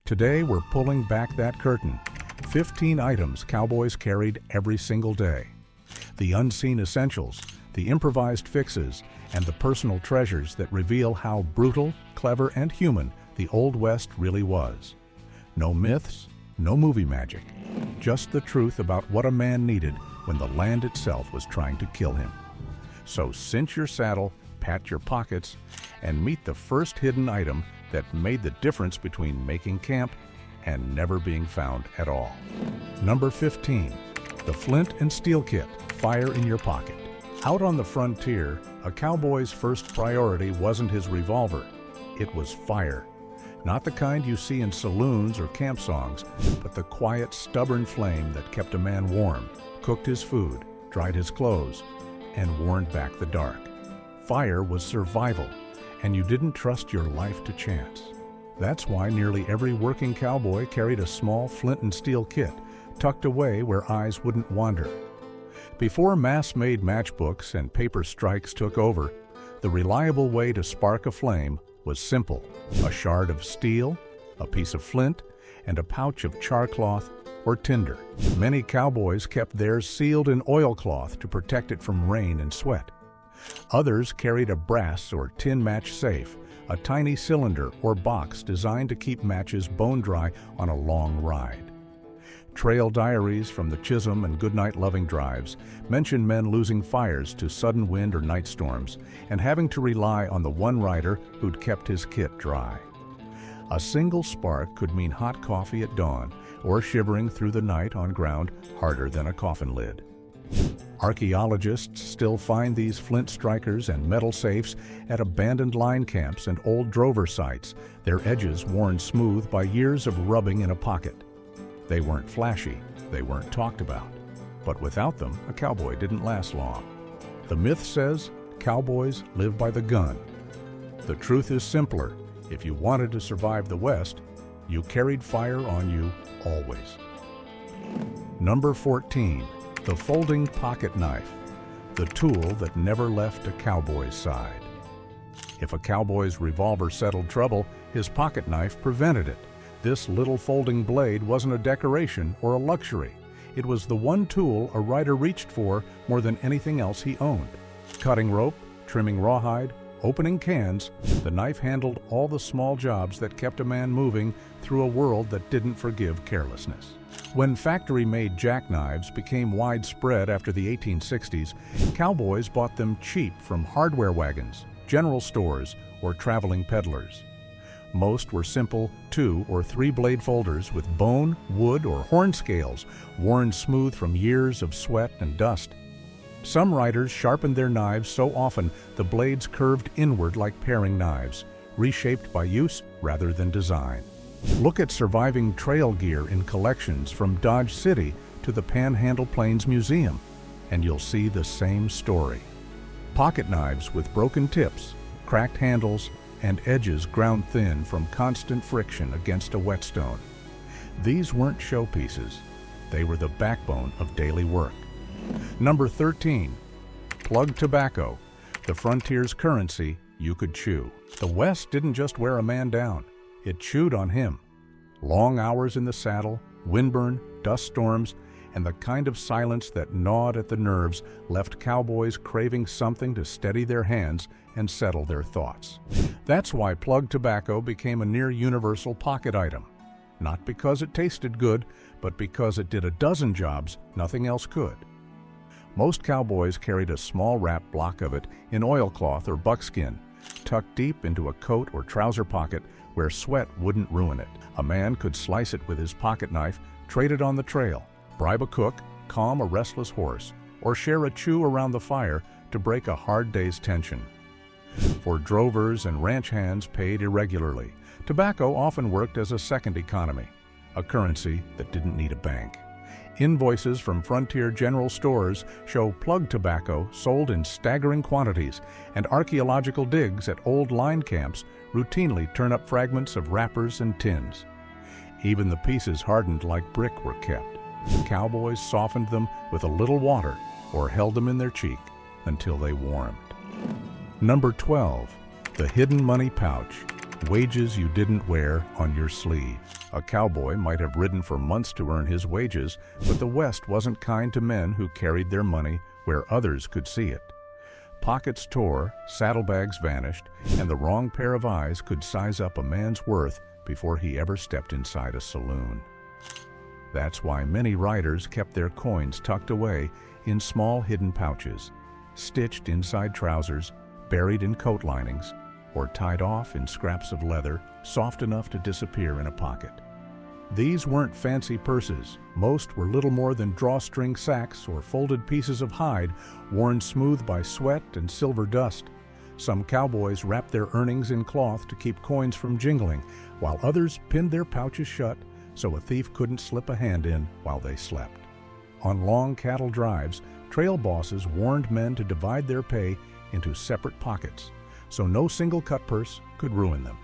Today, we're pulling back that curtain. 15 items cowboys carried every single day. The unseen essentials, the improvised fixes, and the personal treasures that reveal how brutal, clever, and human the Old West really was. No myths, no movie magic, just the truth about what a man needed when the land itself was trying to kill him. So cinch your saddle, pat your pockets, and meet the first hidden item that made the difference between making camp and never being found at all. Number 15, the flint-and-steel kit, fire in your pocket. Out on the frontier, a cowboy's first priority wasn't his revolver, it was fire. Not the kind you see in saloons or camp songs, but the quiet, stubborn flame that kept a man warm, cooked his food, dried his clothes, and warned back the dark. Fire was survival, and you didn't trust your life to chance. That's why nearly every working cowboy carried a small flint-and-steel kit, tucked away where eyes wouldn't wander. Before mass-made matchbooks and paper strikes took over, the reliable way to spark a flame was simple: a shard of steel, a piece of flint, and a pouch of charcloth or tinder. Many cowboys kept theirs sealed in oilcloth to protect it from rain and sweat. Others carried a brass or tin match safe, a tiny cylinder or box designed to keep matches bone dry on a long ride. Trail diaries from the Chisholm and Goodnight loving drives mention men losing fires to sudden wind or night storms and having to rely on the one rider who'd kept his kit dry. A single spark could mean hot coffee at dawn or shivering through the night on ground harder than a coffin lid. Archaeologists still find these flint strikers and metal safes at abandoned line camps and old drover sites, their edges worn smooth by years of rubbing in a pocket. They weren't flashy, they weren't talked about, but without them, a cowboy didn't last long. The myth says cowboys live by the gun. The truth is simpler. If you wanted to survive the West, you carried fire on you always. Number 14, the folding pocket knife, the tool that never left a cowboy's side. If a cowboy's revolver settled trouble, his pocket knife prevented it. This little folding blade wasn't a decoration or a luxury. It was the one tool a rider reached for more than anything else he owned. Cutting rope, trimming rawhide, opening cans, the knife handled all the small jobs that kept a man moving through a world that didn't forgive carelessness. When factory-made jackknives became widespread after the 1860s, cowboys bought them cheap from hardware wagons, general stores, or traveling peddlers. Most were simple 2- or 3-blade folders with bone, wood, or horn scales, worn smooth from years of sweat and dust. Some riders sharpened their knives so often the blades curved inward like paring knives, reshaped by use rather than design. Look at surviving trail gear in collections from Dodge City to the Panhandle Plains Museum, and you'll see the same story. Pocket knives with broken tips, cracked handles, and edges ground thin from constant friction against a whetstone. These weren't showpieces. They were the backbone of daily work. Number 13, plug tobacco, the frontier's currency you could chew. The West didn't just wear a man down, it chewed on him. Long hours in the saddle, windburn, dust storms, and the kind of silence that gnawed at the nerves left cowboys craving something to steady their hands and settle their thoughts. That's why plug tobacco became a near universal pocket item. Not because it tasted good, but because it did a dozen jobs nothing else could. Most cowboys carried a small wrapped block of it in oilcloth or buckskin, tucked deep into a coat or trouser pocket where sweat wouldn't ruin it. A man could slice it with his pocket knife, trade it on the trail, bribe a cook, calm a restless horse, or share a chew around the fire to break a hard day's tension. For drovers and ranch hands paid irregularly, tobacco often worked as a second economy, a currency that didn't need a bank. Invoices from frontier general stores show plug tobacco sold in staggering quantities, and archaeological digs at old line camps routinely turn up fragments of wrappers and tins. Even the pieces hardened like brick were kept. Cowboys softened them with a little water or held them in their cheek until they warmed. Number 12, the hidden money pouch, Wages you didn't wear on your sleeve. A cowboy might have ridden for months to earn his wages, but the West wasn't kind to men who carried their money where others could see it. Pockets tore, saddlebags vanished, and the wrong pair of eyes could size up a man's worth before he ever stepped inside a saloon. That's why many riders kept their coins tucked away in small hidden pouches, stitched inside trousers, buried in coat linings, or tied off in scraps of leather soft enough to disappear in a pocket. These weren't fancy purses. Most were little more than drawstring sacks or folded pieces of hide worn smooth by sweat and silver dust. Some cowboys wrapped their earnings in cloth to keep coins from jingling, while others pinned their pouches shut so a thief couldn't slip a hand in while they slept. On long cattle drives, trail bosses warned men to divide their pay into separate pockets, so no single cut purse could ruin them.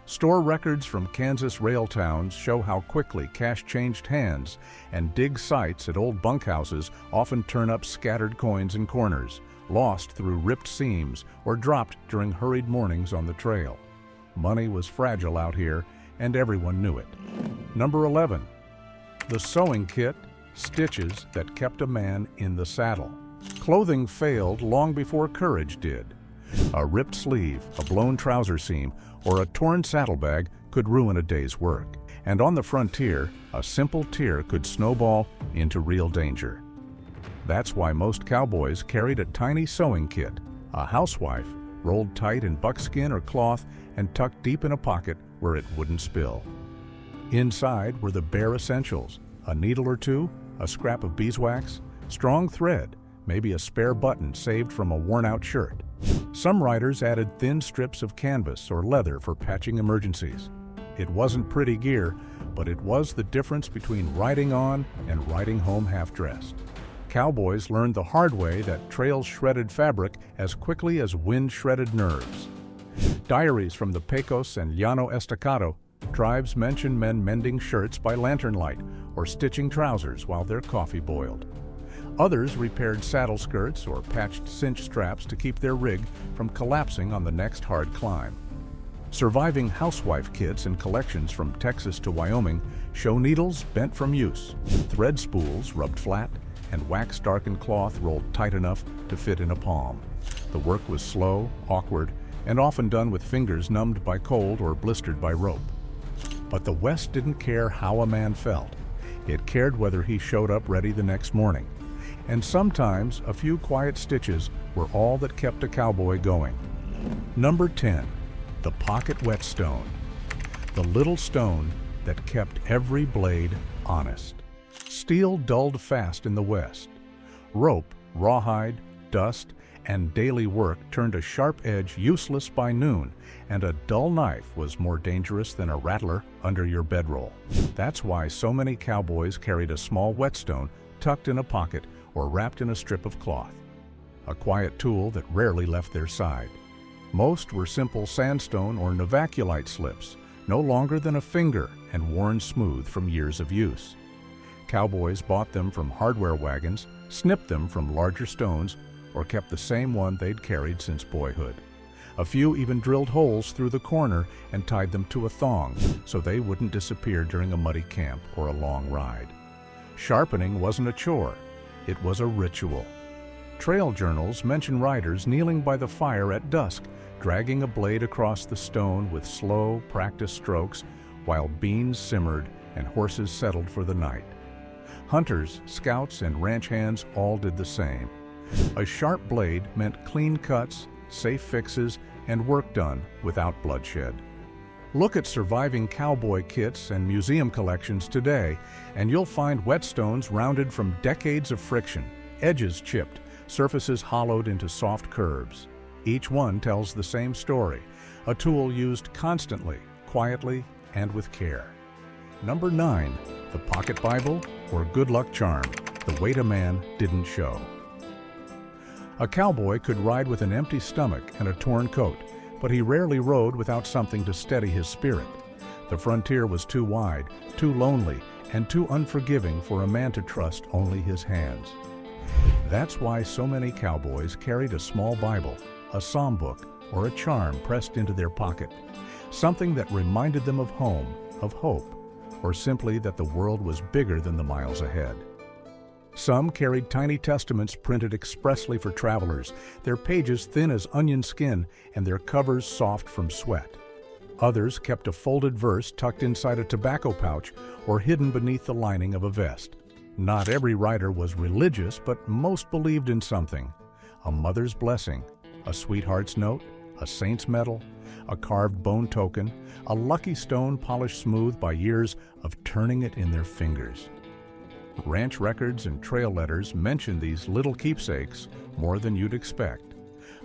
Store records from Kansas rail towns show how quickly cash changed hands, and dig sites at old bunkhouses often turn up scattered coins in corners, lost through ripped seams or dropped during hurried mornings on the trail. Money was fragile out here, and everyone knew it. Number 11. The sewing kit, stitches that kept a man in the saddle. Clothing failed long before courage did. A ripped sleeve, a blown trouser seam, or a torn saddlebag could ruin a day's work. And on the frontier, a simple tear could snowball into real danger. That's why most cowboys carried a tiny sewing kit, a housewife, rolled tight in buckskin or cloth and tucked deep in a pocket where it wouldn't spill. Inside were the bare essentials: a needle or two, a scrap of beeswax, strong thread, maybe a spare button saved from a worn-out shirt. Some riders added thin strips of canvas or leather for patching emergencies. It wasn't pretty gear, but it was the difference between riding on and riding home half-dressed. Cowboys learned the hard way that trails shredded fabric as quickly as wind shredded nerves. Diaries from the Pecos and Llano Estacado drives mention men mending shirts by lantern light or stitching trousers while their coffee boiled. Others repaired saddle skirts or patched cinch straps to keep their rig from collapsing on the next hard climb. Surviving housewife kits and collections from Texas to Wyoming show needles bent from use, thread spools rubbed flat, and wax-darkened cloth rolled tight enough to fit in a palm. The work was slow, awkward, and often done with fingers numbed by cold or blistered by rope. But the West didn't care how a man felt. It cared whether he showed up ready the next morning. And sometimes a few quiet stitches were all that kept a cowboy going. Number 10. The pocket whetstone. The little stone that kept every blade honest. Steel dulled fast in the West. Rope, rawhide, dust, and daily work turned a sharp edge useless by noon, and a dull knife was more dangerous than a rattler under your bedroll. That's why so many cowboys carried a small whetstone tucked in a pocket or wrapped in a strip of cloth, a quiet tool that rarely left their side. Most were simple sandstone or novaculite slips, no longer than a finger and worn smooth from years of use. Cowboys bought them from hardware wagons, snipped them from larger stones, or kept the same one they'd carried since boyhood. A few even drilled holes through the corner and tied them to a thong so they wouldn't disappear during a muddy camp or a long ride. Sharpening wasn't a chore. It was a ritual. Trail journals mention riders kneeling by the fire at dusk, dragging a blade across the stone with slow, practiced strokes while beans simmered and horses settled for the night. Hunters, scouts, and ranch hands all did the same. A sharp blade meant clean cuts, safe fixes, and work done without bloodshed. Look at surviving cowboy kits and museum collections today, and you'll find whetstones rounded from decades of friction, edges chipped, surfaces hollowed into soft curves. Each one tells the same story, a tool used constantly, quietly, and with care. Number 9, the pocket Bible or good luck charm, the weight a man didn't show. A cowboy could ride with an empty stomach and a torn coat, but he rarely rode without something to steady his spirit. The frontier was too wide, too lonely, and too unforgiving for a man to trust only his hands. That's why so many cowboys carried a small Bible, a psalm book, or a charm pressed into their pocket. something that reminded them of home, of hope, or simply that the world was bigger than the miles ahead. Some carried tiny testaments printed expressly for travelers, their pages thin as onion skin and their covers soft from sweat. Others kept a folded verse tucked inside a tobacco pouch or hidden beneath the lining of a vest. Not every writer was religious, but most believed in something: a mother's blessing, a sweetheart's note, a saint's medal, a carved bone token, a lucky stone polished smooth by years of turning it in their fingers. Ranch records and trail letters mention these little keepsakes more than you'd expect.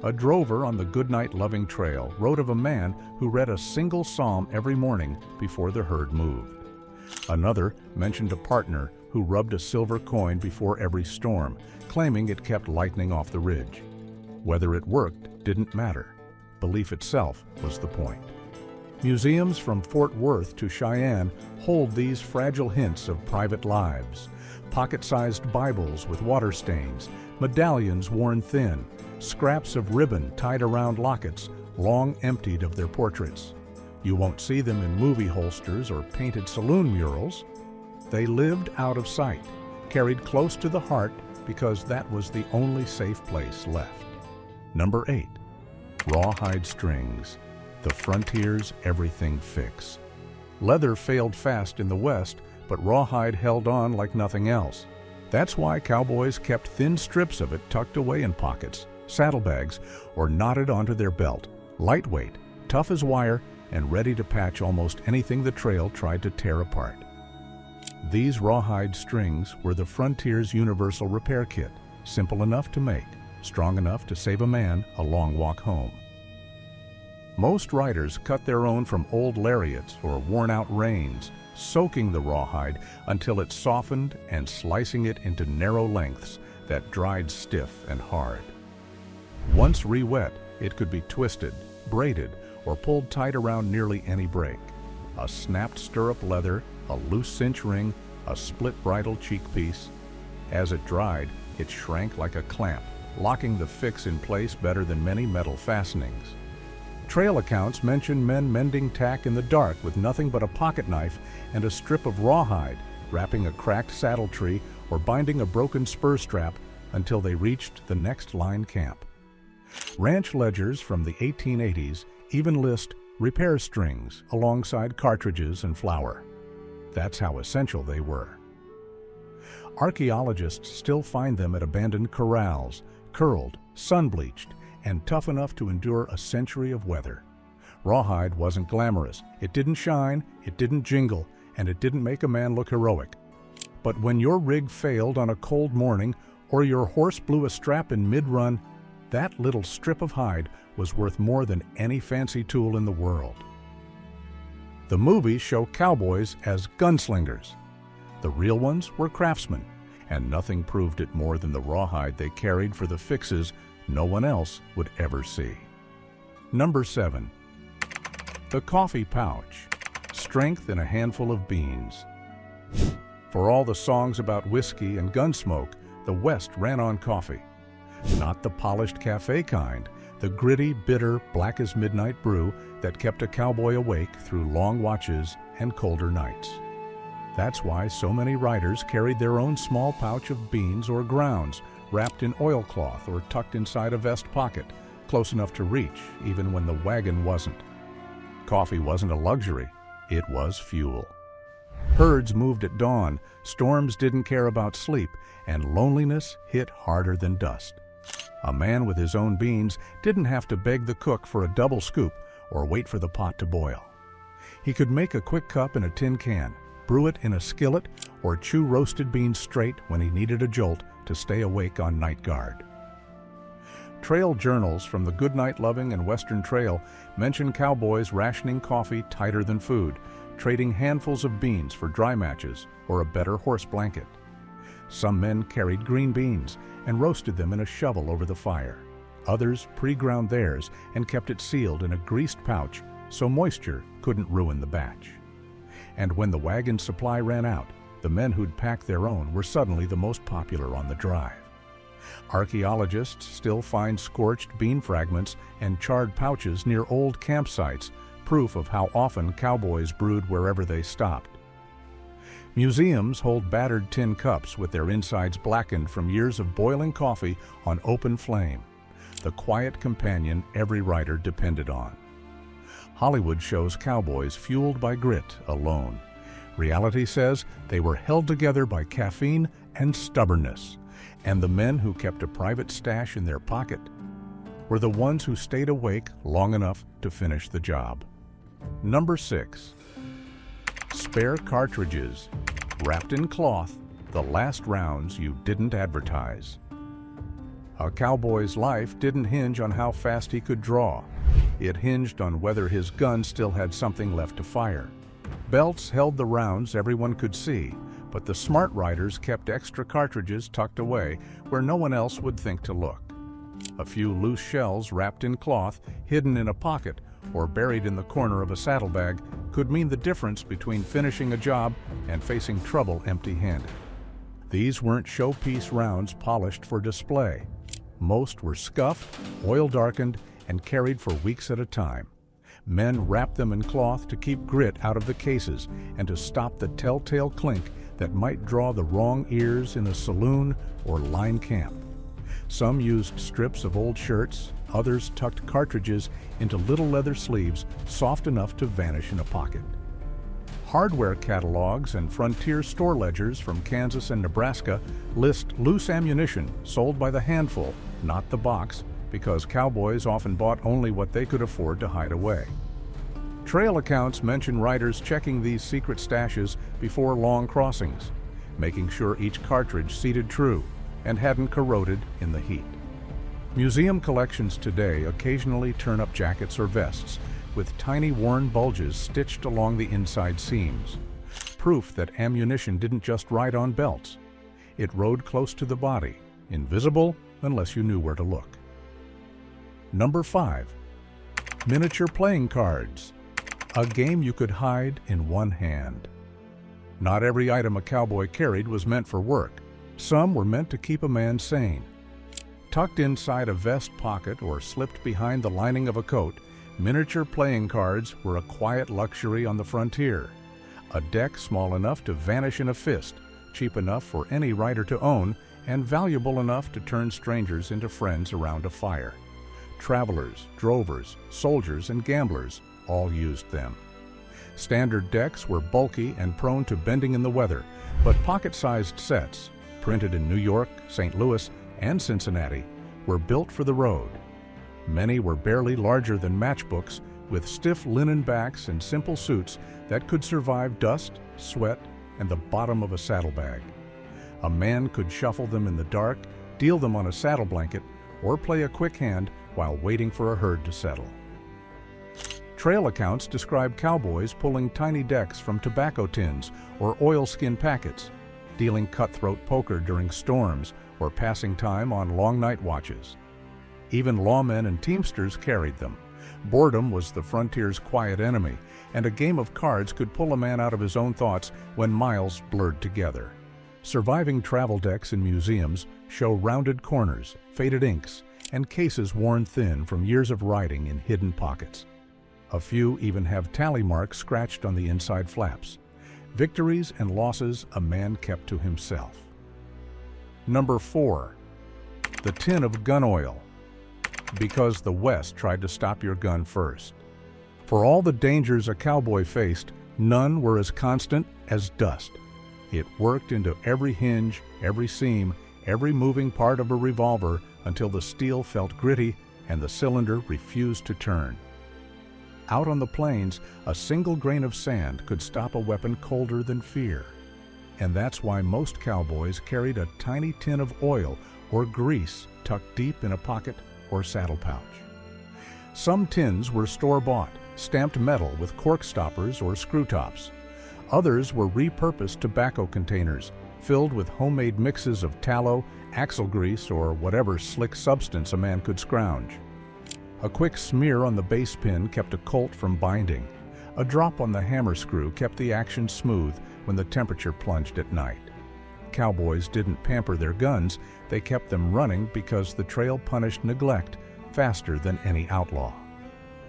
A drover on the Goodnight-loving trail wrote of a man who read a single psalm every morning before the herd moved. Another mentioned a partner who rubbed a silver coin before every storm, claiming it kept lightning off the ridge. Whether it worked didn't matter. Belief itself was the point. Museums from Fort Worth to Cheyenne hold these fragile hints of private lives. Pocket-sized Bibles with water stains, medallions worn thin, scraps of ribbon tied around lockets, long emptied of their portraits. You won't see them in movie holsters or painted saloon murals. They lived out of sight, carried close to the heart because that was the only safe place left. Number 8. Rawhide strings, the frontier's everything fix. Leather failed fast in the West, but rawhide held on like nothing else. That's why cowboys kept thin strips of it tucked away in pockets, saddlebags, or knotted onto their belt, lightweight, tough as wire, and ready to patch almost anything the trail tried to tear apart. These rawhide strings were the frontier's universal repair kit, simple enough to make, strong enough to save a man a long walk home. Most riders cut their own from old lariats or worn-out reins, soaking the rawhide until it softened and slicing it into narrow lengths that dried stiff and hard. Once re-wet, it could be twisted, braided, or pulled tight around nearly any break. A snapped stirrup leather, a loose cinch ring, a split bridle cheek piece. As it dried, it shrank like a clamp, locking the fix in place better than many metal fastenings. Trail accounts mention men mending tack in the dark with nothing but a pocket knife and a strip of rawhide, wrapping a cracked saddle tree or binding a broken spur strap until they reached the next line camp. Ranch ledgers from the 1880s even list repair strings alongside cartridges and flour. That's how essential they were. Archaeologists still find them at abandoned corrals, curled, sun-bleached, and tough enough to endure a century of weather. Rawhide wasn't glamorous. It didn't shine, it didn't jingle, and it didn't make a man look heroic. But when your rig failed on a cold morning or your horse blew a strap in mid-run, that little strip of hide was worth more than any fancy tool in the world. The movies show cowboys as gunslingers. The real ones were craftsmen, and nothing proved it more than the rawhide they carried for the fixes no one else would ever see. Number 7. The coffee pouch, strength in a handful of beans. For all the songs about whiskey and gunsmoke, the West ran on coffee. Not the polished cafe kind, the gritty, bitter, black-as-midnight brew that kept a cowboy awake through long watches and colder nights. That's why so many riders carried their own small pouch of beans or grounds, wrapped in oilcloth or tucked inside a vest pocket, close enough to reach even when the wagon wasn't. Coffee wasn't a luxury, it was fuel. Herds moved at dawn, storms didn't care about sleep, and loneliness hit harder than dust. A man with his own beans didn't have to beg the cook for a double scoop or wait for the pot to boil. He could make a quick cup in a tin can, brew it in a skillet, or chew roasted beans straight when he needed a jolt to stay awake on night guard. Trail journals from the Goodnight-loving and Western Trail mention cowboys rationing coffee tighter than food, trading handfuls of beans for dry matches or a better horse blanket. Some men carried green beans and roasted them in a shovel over the fire. Others pre-ground theirs and kept it sealed in a greased pouch so moisture couldn't ruin the batch. And when the wagon supply ran out, the men who'd packed their own were suddenly the most popular on the drive. Archaeologists still find scorched bean fragments and charred pouches near old campsites, proof of how often cowboys brewed wherever they stopped. Museums hold battered tin cups with their insides blackened from years of boiling coffee on open flame, the quiet companion every rider depended on. Hollywood shows cowboys fueled by grit alone. Reality says they were held together by caffeine and stubbornness, and the men who kept a private stash in their pocket were the ones who stayed awake long enough to finish the job. Number 6. Spare cartridges, wrapped in cloth, the last rounds you didn't advertise. A cowboy's life didn't hinge on how fast he could draw. It hinged on whether his gun still had something left to fire. Belts held the rounds everyone could see, but the smart riders kept extra cartridges tucked away where no one else would think to look. A few loose shells wrapped in cloth, hidden in a pocket, or buried in the corner of a saddlebag could mean the difference between finishing a job and facing trouble empty-handed. These weren't showpiece rounds polished for display. Most were scuffed, oil-darkened, and carried for weeks at a time. Men wrapped them in cloth to keep grit out of the cases and to stop the telltale clink that might draw the wrong ears in a saloon or line camp. Some used strips of old shirts, others tucked cartridges into little leather sleeves soft enough to vanish in a pocket. Hardware catalogs and frontier store ledgers from Kansas and Nebraska list loose ammunition sold by the handful, not the box, because cowboys often bought only what they could afford to hide away. Trail accounts mention riders checking these secret stashes before long crossings, making sure each cartridge seated true and hadn't corroded in the heat. Museum collections today occasionally turn up jackets or vests with tiny worn bulges stitched along the inside seams, proof that ammunition didn't just ride on belts. It rode close to the body, invisible unless you knew where to look. Number 5. Miniature playing cards, a game you could hide in one hand. Not every item a cowboy carried was meant for work. Some were meant to keep a man sane. Tucked inside a vest pocket or slipped behind the lining of a coat, miniature playing cards were a quiet luxury on the frontier. A deck small enough to vanish in a fist, cheap enough for any rider to own, and valuable enough to turn strangers into friends around a fire. Travelers, drovers, soldiers, and gamblers all used them. Standard decks were bulky and prone to bending in the weather, but pocket-sized sets, printed in New York, St. Louis, and Cincinnati, were built for the road. Many were barely larger than matchbooks, with stiff linen backs and simple suits that could survive dust, sweat, and the bottom of a saddlebag. A man could shuffle them in the dark, deal them on a saddle blanket, or play a quick hand while waiting for a herd to settle. Trail accounts describe cowboys pulling tiny decks from tobacco tins or oilskin packets, dealing cutthroat poker during storms, or passing time on long night watches. Even lawmen and teamsters carried them. Boredom was the frontier's quiet enemy, and a game of cards could pull a man out of his own thoughts when miles blurred together. Surviving travel decks in museums show rounded corners, faded inks, and cases worn thin from years of riding in hidden pockets. A few even have tally marks scratched on the inside flaps. Victories and losses a man kept to himself. Number 4. The tin of gun oil, because the West tried to stop your gun first. For all the dangers a cowboy faced, none were as constant as dust. It worked into every hinge, every seam, every moving part of a revolver until the steel felt gritty and the cylinder refused to turn. Out on the plains, a single grain of sand could stop a weapon colder than fear. And that's why most cowboys carried a tiny tin of oil or grease tucked deep in a pocket or saddle pouch. Some tins were store-bought, stamped metal with cork stoppers or screw tops. Others were repurposed tobacco containers, filled with homemade mixes of tallow, axle grease, or whatever slick substance a man could scrounge. A quick smear on the base pin kept a colt from binding. A drop on the hammer screw kept the action smooth when the temperature plunged at night. Cowboys didn't pamper their guns, they kept them running because the trail punished neglect faster than any outlaw.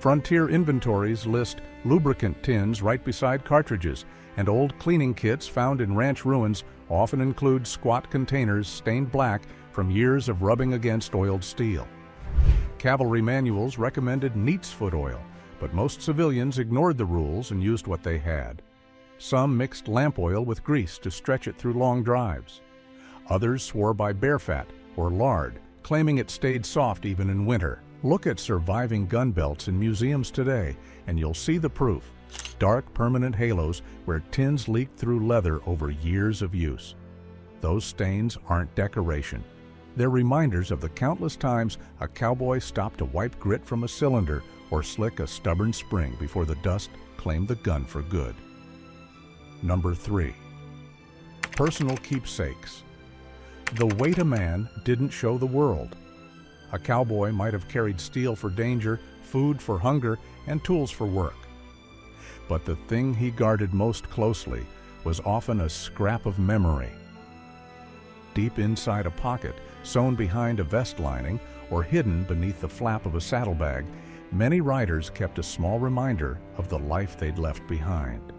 Frontier inventories list lubricant tins right beside cartridges, and old cleaning kits found in ranch ruins often include squat containers stained black from years of rubbing against oiled steel. Cavalry manuals recommended neat's foot oil, but most civilians ignored the rules and used what they had. Some mixed lamp oil with grease to stretch it through long drives. Others swore by bear fat or lard, claiming it stayed soft even in winter. Look at surviving gun belts in museums today, and you'll see the proof. Dark, permanent halos where tins leaked through leather over years of use. Those stains aren't decoration. They're reminders of the countless times a cowboy stopped to wipe grit from a cylinder or slick a stubborn spring before the dust claimed the gun for good. Number 3. Personal keepsakes. The weight a man didn't show the world. A cowboy might have carried steel for danger, food for hunger, and tools for work. But the thing he guarded most closely was often a scrap of memory. Deep inside a pocket, sewn behind a vest lining, or hidden beneath the flap of a saddlebag, many riders kept a small reminder of the life they'd left behind.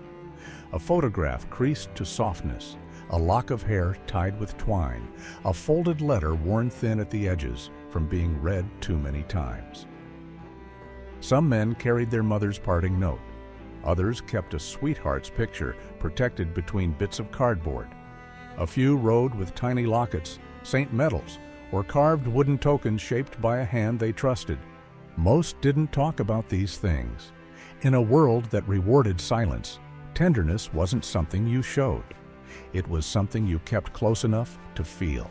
A photograph creased to softness, a lock of hair tied with twine, a folded letter worn thin at the edges from being read too many times. Some men carried their mother's parting note. Others kept a sweetheart's picture protected between bits of cardboard. A few rode with tiny lockets, St. medals, or carved wooden tokens shaped by a hand they trusted. Most didn't talk about these things. In a world that rewarded silence, tenderness wasn't something you showed. It was something you kept close enough to feel.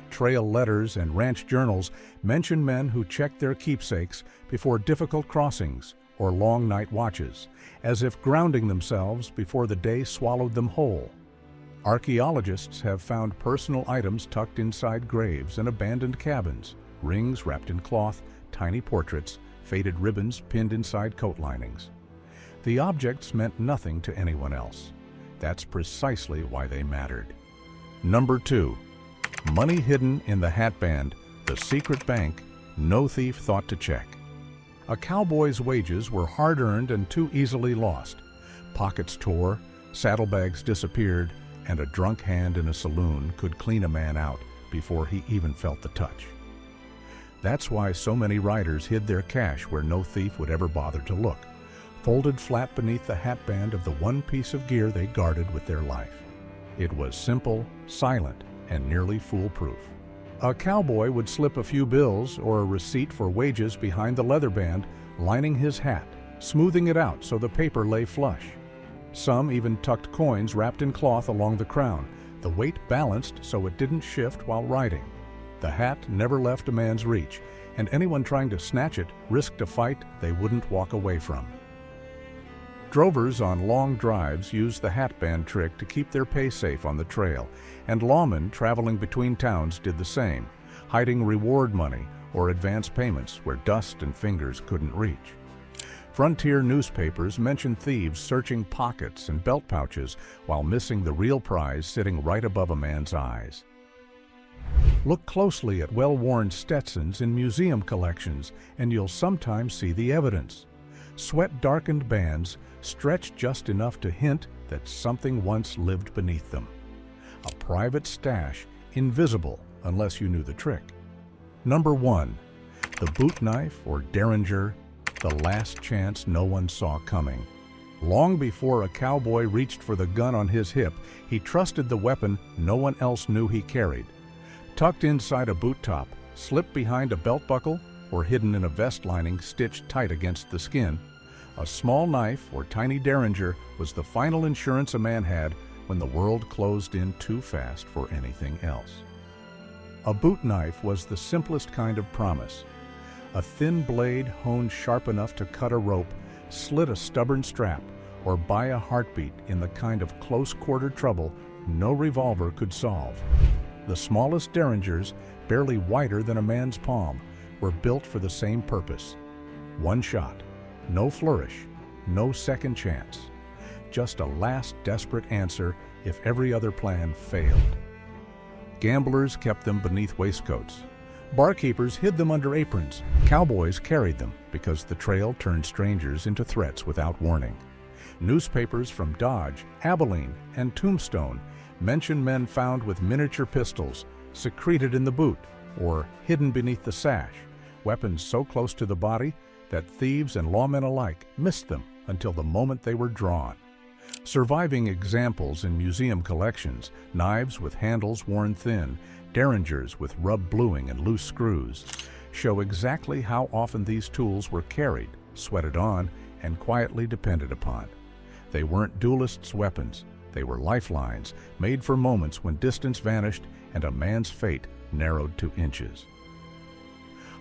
Trail letters and ranch journals mention men who checked their keepsakes before difficult crossings or long night watches, as if grounding themselves before the day swallowed them whole. Archaeologists have found personal items tucked inside graves and abandoned cabins, rings wrapped in cloth, tiny portraits, faded ribbons pinned inside coat linings. The objects meant nothing to anyone else. That's precisely why they mattered. Number 2. Money hidden in the hatband, the secret bank no thief thought to check. A cowboy's wages were hard-earned and too easily lost. Pockets tore, saddlebags disappeared, and a drunk hand in a saloon could clean a man out before he even felt the touch. That's why so many riders hid their cash where no thief would ever bother to look, folded flat beneath the hatband of the one piece of gear they guarded with their life. It was simple, silent, and nearly foolproof. A cowboy would slip a few bills or a receipt for wages behind the leather band, lining his hat, smoothing it out so the paper lay flush. Some even tucked coins wrapped in cloth along the crown, the weight balanced so it didn't shift while riding. The hat never left a man's reach, and anyone trying to snatch it risked a fight they wouldn't walk away from. Drovers on long drives used the hatband trick to keep their pay safe on the trail, and lawmen traveling between towns did the same, hiding reward money or advance payments where dust and fingers couldn't reach. Frontier newspapers mentioned thieves searching pockets and belt pouches while missing the real prize sitting right above a man's eyes. Look closely at well-worn Stetsons in museum collections, and you'll sometimes see the evidence. Sweat-darkened bands stretched just enough to hint that something once lived beneath them. A private stash, invisible unless you knew the trick. Number 1. The boot knife or derringer, the last chance no one saw coming. Long before a cowboy reached for the gun on his hip, he trusted the weapon no one else knew he carried. Tucked inside a boot top, slipped behind a belt buckle, or hidden in a vest lining stitched tight against the skin, a small knife or tiny derringer was the final insurance a man had when the world closed in too fast for anything else. A boot knife was the simplest kind of promise. A thin blade honed sharp enough to cut a rope, slit a stubborn strap, or buy a heartbeat in the kind of close-quarter trouble no revolver could solve. The smallest derringers, barely wider than a man's palm, were built for the same purpose. One shot, no flourish, no second chance. Just a last desperate answer if every other plan failed. Gamblers kept them beneath waistcoats. Barkeepers hid them under aprons. Cowboys carried them because the trail turned strangers into threats without warning. Newspapers from Dodge, Abilene, and Tombstone mention men found with miniature pistols secreted in the boot or hidden beneath the sash, weapons so close to the body that thieves and lawmen alike missed them until the moment they were drawn. Surviving examples in museum collections, knives with handles worn thin, derringers with rubbed bluing and loose screws, show exactly how often these tools were carried, sweated on, and quietly depended upon. They weren't duelists' weapons. They were lifelines made for moments when distance vanished and a man's fate narrowed to inches.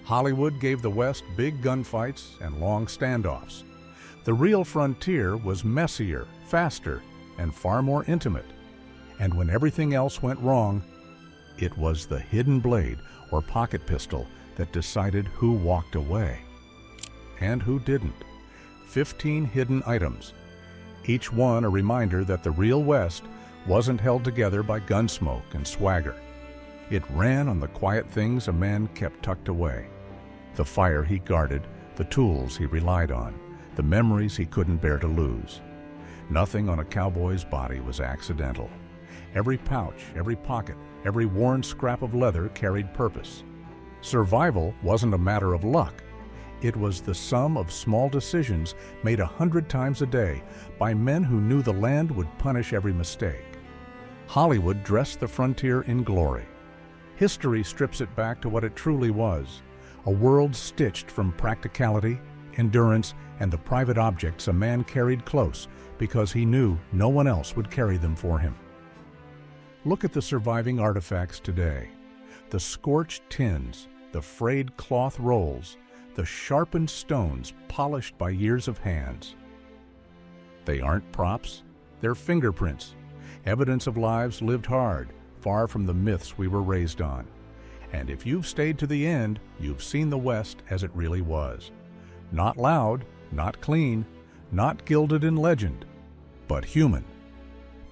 Hollywood gave the West big gunfights and long standoffs. The real frontier was messier, faster, and far more intimate. And when everything else went wrong, it was the hidden blade or pocket pistol that decided who walked away and who didn't. 15 hidden items, each one a reminder that the real West wasn't held together by gunsmoke and swagger. It ran on the quiet things a man kept tucked away. The fire he guarded, the tools he relied on, the memories he couldn't bear to lose. Nothing on a cowboy's body was accidental. Every pouch, every pocket, every worn scrap of leather carried purpose. Survival wasn't a matter of luck. It was the sum of small decisions made 100 times a day by men who knew the land would punish every mistake. Hollywood dressed the frontier in glory. History strips it back to what it truly was, a world stitched from practicality, endurance, and the private objects a man carried close because he knew no one else would carry them for him. Look at the surviving artifacts today. The scorched tins, the frayed cloth rolls, the sharpened stones polished by years of hands. They aren't props, they're fingerprints, evidence of lives lived hard, far from the myths we were raised on. And if you've stayed to the end, you've seen the West as it really was. Not loud, not clean, not gilded in legend, but human.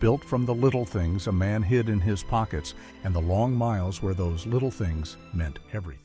Built from the little things a man hid in his pockets and the long miles where those little things meant everything.